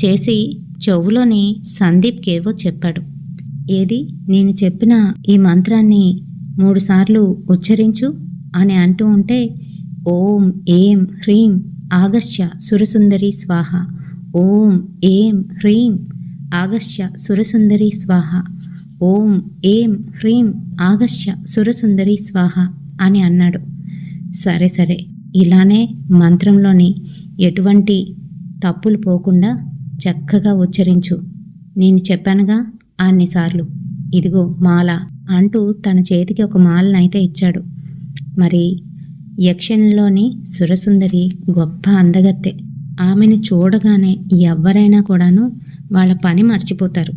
చేసి చెవులోని సందీప్కి ఏవో చెప్పాడు. "ఏది, నేను చెప్పిన ఈ మంత్రాన్ని 3 సార్లు ఉచ్చరించు" అని అంటూ ఉంటే, "ఓం ఏం హ్రీం ఆగస్త్య సురసుందరి స్వాహ, ఓం ఏం హ్రీం ఆగస్య సురసుందరి స్వాహ, ఓం ఏం హ్రీం ఆగస్య సురసుందరి స్వాహ అని అన్నాడు. సరే సరే, ఇలానే మంత్రంలోని ఎటువంటి తప్పులు పోకుండా చక్కగా ఉచ్చరించు, నేను చెప్పానుగా అన్నిసార్లు. ఇదిగో మాల అంటూ తన చేతికి ఒక మాలనైతే ఇచ్చాడు. మరి యక్షిణిలోని సురసుందరి గొప్ప అందగత్తె. ఆమెను చూడగానే ఎవరైనా కూడాను వాళ్ళ పని మర్చిపోతారు,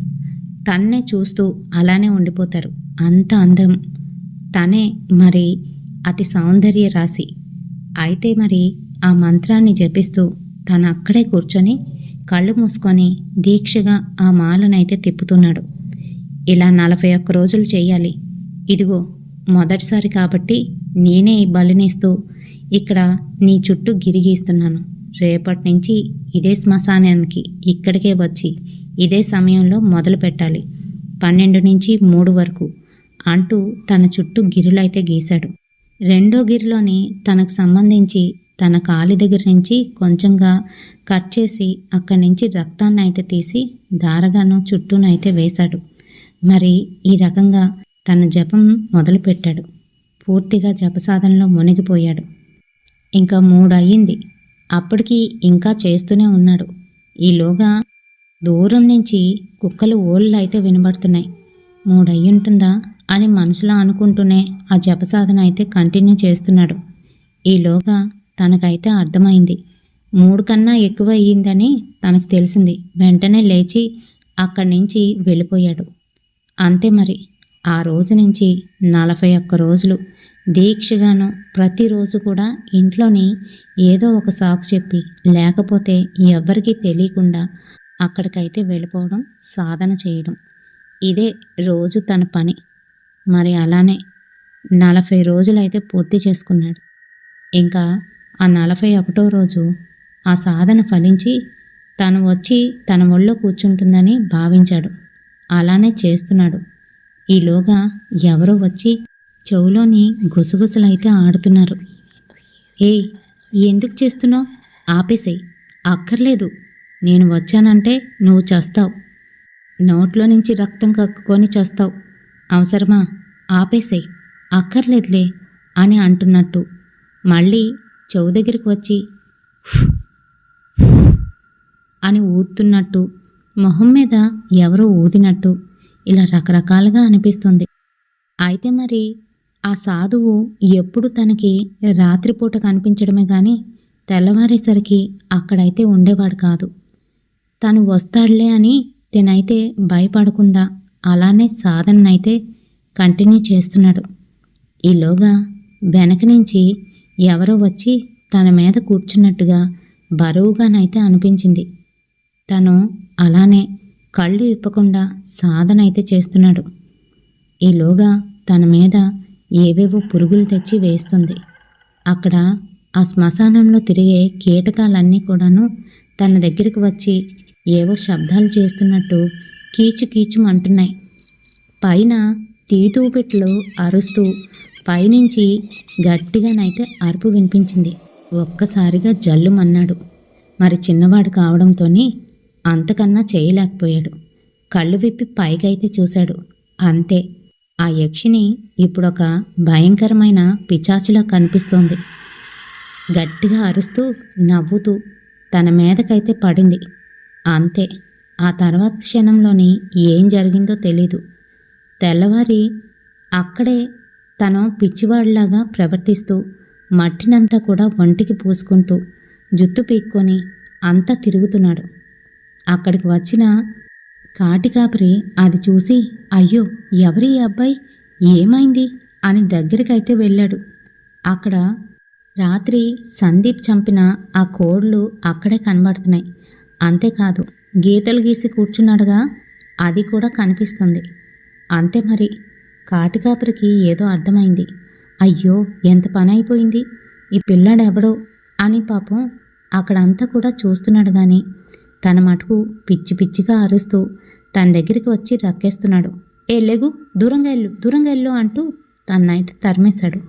తన్నే చూస్తూ అలానే ఉండిపోతారు. అంత అందం. తనే మరి అతి సౌందర్య రాశి. అయితే మరి ఆ మంత్రాన్ని జపిస్తూ తను అక్కడే కూర్చొని కళ్ళు మూసుకొని దీక్షగా ఆ మాలనైతే తిప్పుతున్నాడు. ఇలా 41 రోజులు చేయాలి. ఇదిగో మొదటిసారి కాబట్టి నేనే ఈ బలినిస్తూ ఇక్కడ నీ చుట్టూ గిరిగీస్తున్నాను. రేపటి నుంచి ఇదే శ్మశానానికి ఇక్కడికే వచ్చి ఇదే సమయంలో మొదలు పెట్టాలి, 12 నుంచి 3 వరకు అంటూ తన చుట్టూ గిరులైతే గీశాడు. రెండో గిరిలోని తనకు సంబంధించి తన కాలి దగ్గర నుంచి కొంచెంగా కట్ చేసి అక్కడి నుంచి రక్తాన్ని అయితే తీసి దారగాను చుట్టూనైతే వేశాడు. మరి ఈ రకంగా తన జపం మొదలుపెట్టాడు. పూర్తిగా జపసాధనలో మునిగిపోయాడు. ఇంకా 3 అయ్యింది. అప్పటికి ఇంకా చేస్తూనే ఉన్నాడు. ఈలోగా దూరం నుంచి కుక్కలు ఓళ్ళు అయితే వినబడుతున్నాయి. 3 అయ్యుంటుందా అని మనసులో అనుకుంటూనే ఆ జపసాధన అయితే కంటిన్యూ చేస్తున్నాడు. ఈలోగా తనకైతే అర్థమైంది 3 కన్నా ఎక్కువ అయ్యిందని తనకు తెలిసింది. వెంటనే లేచి అక్కడి నుంచి వెళ్ళిపోయాడు. అంతే మరి. ఆ రోజు నుంచి 41 రోజులు దీక్షగాను ప్రతిరోజు కూడా ఇంట్లోని ఏదో ఒక సాకు చెప్పి లేకపోతే ఎవ్వరికీ తెలియకుండా అక్కడికైతే వెళ్ళిపోవడం, సాధన చేయడం, ఇదే రోజు తన పని. మరి అలానే 40 రోజులైతే పూర్తి చేసుకున్నాడు. ఇంకా ఆ 41వ రోజు ఆ సాధన ఫలించి తను వచ్చి తన ఒళ్ళో కూర్చుంటుందని భావించాడు. అలానే చేస్తున్నాడు. ఈలోగా ఎవరో వచ్చి చెవులోని గుసగుసలైతే ఆడుతున్నారు. ఏయ్, ఎందుకు చేస్తున్నావు? ఆపేసేయ్. అక్కర్లేదు, నేను వచ్చానంటే నువ్వు చస్తావు. నోట్లో నుంచి రక్తం కక్కుకొని చస్తావు. అవసరమా? ఆపేసేయ్. అక్కర్లేదులే అని అంటున్నట్టు మళ్ళీ చెవు దగ్గరికి వచ్చి అని ఊదుతున్నట్టు, మొహం మీద ఎవరో ఊదినట్టు ఇలా రకరకాలుగా అనిపిస్తుంది. అయితే మరి ఆ సాధువు ఎప్పుడు తనకి రాత్రిపూట కనిపించడమే కానీ తెల్లవారేసరికి అక్కడైతే ఉండేవాడు కాదు. తను వస్తాడులే అని తినైతే భయపడకుండా అలానే సాధననైతే కంటిన్యూ చేస్తున్నాడు. ఈలోగా వెనక నుంచి ఎవరో వచ్చి తన మీద కూర్చున్నట్టుగా బరువుగానైతే అనిపించింది. తను అలానే కళ్ళు విప్పకుండా సాధన అయితే చేస్తున్నాడు. ఈలోగా తన మీద ఏవేవో పురుగులు తెచ్చి వేస్తుంది. అక్కడ ఆ శ్మశానంలో తిరిగే కీటకాలన్నీ కూడాను తన దగ్గరికి వచ్చి ఏవో శబ్దాలు చేస్తున్నట్టు కీచు కీచుమంటున్నాయి. పైన తీతూపెట్లు అరుస్తూ పైనుంచి గట్టిగానైతే అరుపు వినిపించింది. ఒక్కసారిగా జల్లుమన్నాడు. మరి చిన్నవాడు కావడంతోనే అంతకన్నా చేయలేకపోయాడు. కళ్ళు విప్పి పైకైతే చూశాడు. అంతే, ఆ యక్షిని ఇప్పుడొక భయంకరమైన పిశాచిలా కనిపిస్తోంది. గట్టిగా అరుస్తూ నవ్వుతూ తన మీదకైతే పడింది. అంతే, ఆ తర్వాత క్షణంలోని ఏం జరిగిందో తెలీదు. తెల్లవారి అక్కడే తను పిచ్చివాడిలాగా ప్రవర్తిస్తూ మట్టినంతా కూడా ఒంటికి పూసుకుంటూ జుత్తు పీక్కొని అంతా తిరుగుతున్నాడు. అక్కడికి వచ్చిన కాటికాపరి అది చూసి, అయ్యో ఎవరి అబ్బాయి, ఏమైంది అని దగ్గరికైతే వెళ్ళాడు. అక్కడ రాత్రి సందీప్ చంపిన ఆ కోడ్లు అక్కడే కనబడుతున్నాయి. అంతేకాదు గీతలు గీసి కూర్చున్నాడుగా, అది కూడా కనిపిస్తుంది. అంతే మరి, కాటికాపరికి ఏదో అర్థమైంది. అయ్యో ఎంత పని అయిపోయింది, ఈ పిల్లాడెవడో అని పాపం అక్కడంతా కూడా చూస్తున్నాడు. కానీ తన మటుకు పిచ్చి పిచ్చిగా అరుస్తూ తన దగ్గరికి వచ్చి రక్కేస్తున్నాడు. ఏ లెగు, దూరంగా వెళ్ళు, దూరంగా వెళ్ళు అంటూ తన్నైతే తరిమేశాడు.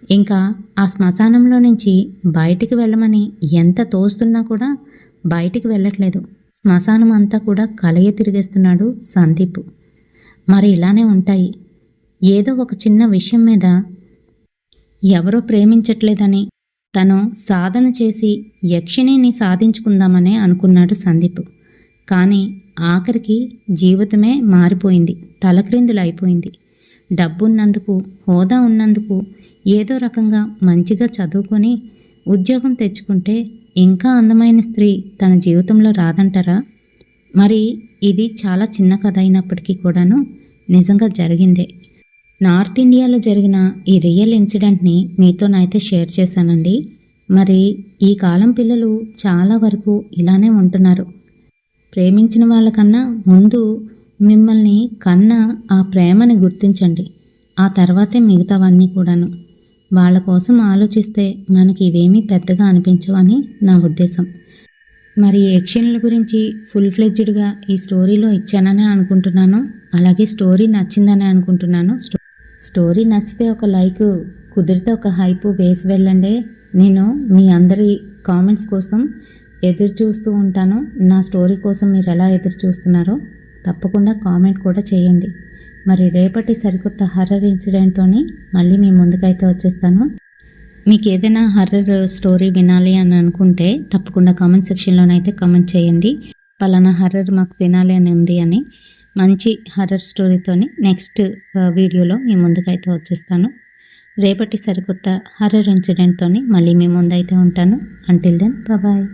ఇంకా ఆ శ్మశానంలో నుంచి బయటికి వెళ్ళమని ఎంత తోస్తున్నా కూడా బయటికి వెళ్ళట్లేదు. శ్మశానం అంతా కూడా కలయి తిరిగేస్తున్నాడు సందీప్. మరి ఇలానే ఉంటాయి. ఏదో ఒక చిన్న విషయం మీద ఎవరో ప్రేమించట్లేదని తను సాధన చేసి యక్షిణిని సాధించుకుందామనే అనుకున్నాడు సందీప్. కానీ ఆఖరికి జీవితమే మారిపోయింది, తలక్రిందులైపోయింది. డబ్బున్నందుకు, హోదా ఉన్నందుకు ఏదో రకంగా మంచిగా చదువుకొని ఉద్యోగం తెచ్చుకుంటే ఇంకా అందమైన స్త్రీ తన జీవితంలో రాదంటారా? మరి ఇది చాలా చిన్న కథ అయినప్పటికీ కూడాను నిజంగా జరిగిందే. నార్త్ ఇండియాలో జరిగిన ఈ రియల్ ఇన్సిడెంట్ని మీతోనైతే షేర్ చేశానండి. మరి ఈ కాలం పిల్లలు చాలా వరకు ఇలానే ఉంటున్నారు. ప్రేమించిన వాళ్ళకన్నా ముందు మిమ్మల్ని కన్నా ఆ ప్రేమని గుర్తించండి. ఆ తర్వాతే మిగతావన్నీ కూడాను. వాళ్ళ కోసం ఆలోచిస్తే మనకి ఇవేమీ పెద్దగా అనిపించవని నా ఉద్దేశం. మరి యక్షిణుల గురించి ఫుల్ ఫ్లెడ్జ్డ్గా ఈ స్టోరీలో ఇచ్చానని అనుకుంటున్నాను. అలాగే స్టోరీ నచ్చిందని అనుకుంటున్నాను. స్టోరీ నచ్చితే ఒక లైక్, కుదిరితే ఒక హైప్ వేసి వెళ్ళండి. నేను మీ అందరి కామెంట్స్ కోసం ఎదురు చూస్తూ ఉంటాను. నా స్టోరీ కోసం మీరు ఎలా ఎదురు చూస్తున్నారో తప్పకుండా కామెంట్ కూడా చేయండి. మరి రేపటి సరికొత్త హర్రర్ ఇన్సిడెంట్తో మళ్ళీ మీ ముందుకైతే వచ్చేస్తాను. మీకు ఏదైనా హర్రర్ స్టోరీ వినాలి అని అనుకుంటే తప్పకుండా కామెంట్ సెక్షన్లోనైతే కామెంట్ చేయండి. పలానా హర్రర్ మాకు వినాలి అని ఉంది అని. మంచి హర్రర్ స్టోరీతోని నెక్స్ట్ వీడియోలో మీ ముందుకైతే వచ్చేస్తాను. రేపటి సరికొత్త హర్రర్ ఇన్సిడెంట్తో మళ్ళీ మీ ముందైతే ఉంటాను. Until then bye.